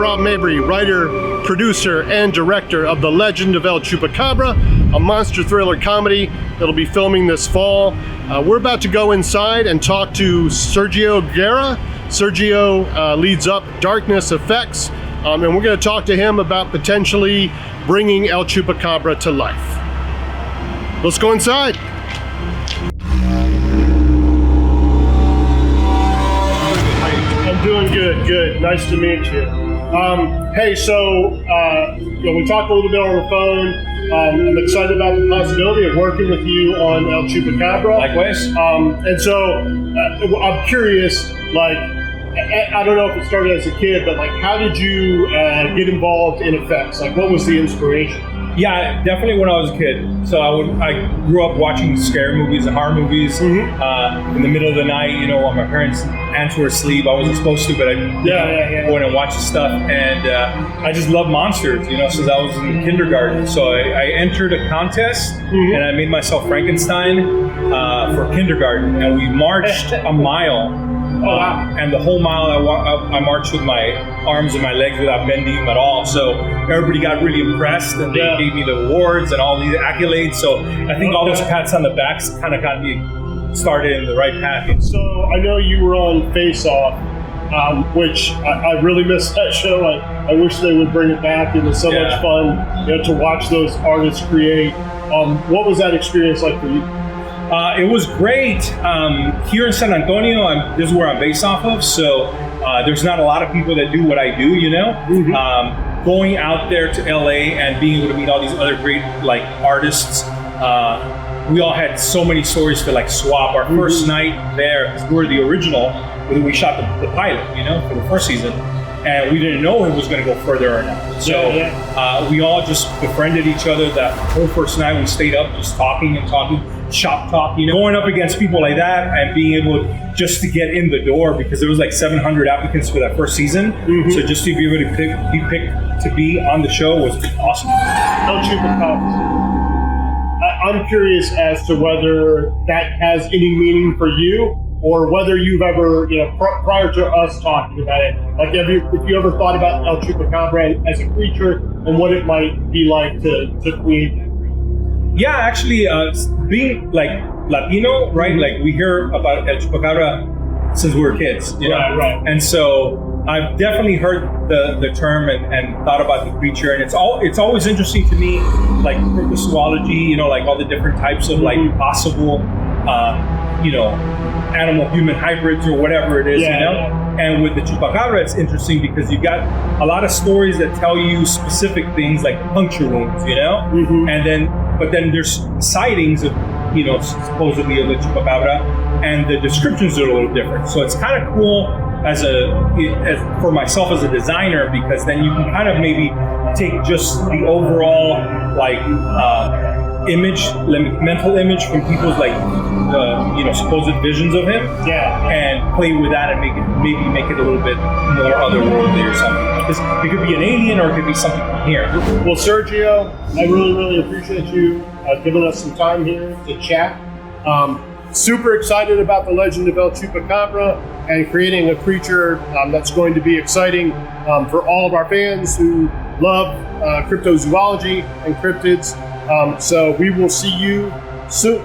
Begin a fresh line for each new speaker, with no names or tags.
Rob Mabry, writer, producer, and director of The Legend of El Chupacabra, a monster thriller comedy that'll be filming this fall. We're about to go inside and talk to Sergio Guerra. Sergio leads up Darkness Effects, and we're going to talk to him about potentially bringing El Chupacabra to life. Let's go inside. I'm doing good. Nice to meet you. Hey, so we talked a little bit on the phone. I'm excited about the possibility of working with you on El Chupacabra.
Likewise.
And so I'm curious, like, I don't know if it started as a kid, but like, how did you get involved in effects? Like, what was the inspiration?
Yeah, definitely when I was a kid. So I grew up watching scary movies and horror movies. Mm-hmm. In the middle of the night, while my parents' aunts were asleep, I wasn't supposed to, but I'd go in and watch the stuff. And I just love monsters, since I was in kindergarten. So I entered a contest, and I made myself Frankenstein for kindergarten. And we marched a mile. And the whole mile I marched with my arms and my legs without bending them at all. So everybody got really impressed, and they gave me the awards and all these accolades. So I think all those pats on the backs kind of got me started in the right path.
So I know you were on Faceoff, which I really missed that show. I wish they would bring it back. It was so much fun to watch those artists create. What was that experience like for you?
It was great. Here in San Antonio, this is where I'm based off of, so there's not a lot of people that do what I do, Mm-hmm. Going out there to LA and being able to meet all these other great artists, we all had so many stories to swap. Our first night there, we were the original, we shot the pilot, for the first season. And we didn't know it was going to go further or not. So we all just befriended each other that whole first night. We stayed up just talking, shop talk, going up against people like that and being able just to get in the door, because there was 700 applicants for that first season. Mm-hmm. So just to be able to be picked to be on the show was awesome.
El Chupacabra. I'm curious as to whether that has any meaning for you, or whether you've ever, prior to us talking about it, if you ever thought about El Chupacabra as a creature and what it might be like to create that?
Yeah, actually, being Latino, right? We hear about El Chupacabra since we were kids,
Right.
And so I've definitely heard the term and thought about the creature, and it's always interesting to me, zoology, all the different types of possible, animal-human hybrids or whatever it is, And with the Chupacabra, it's interesting because you got a lot of stories that tell you specific things like puncture wounds, Mm-hmm. But then there's sightings of, supposedly of the Chupacabra, and the descriptions are a little different. So it's kind of cool for myself as a designer, because then you can kind of maybe take just the overall mental image from people's supposed visions of him, and play with that and make it a little bit more otherworldly or something. Because it could be an alien or it could be something from here.
Well, Sergio, I really appreciate you giving us some time here to chat. Super excited about The Legend of El Chupacabra and creating a creature that's going to be exciting for all of our fans who love cryptozoology and cryptids. So we will see you soon.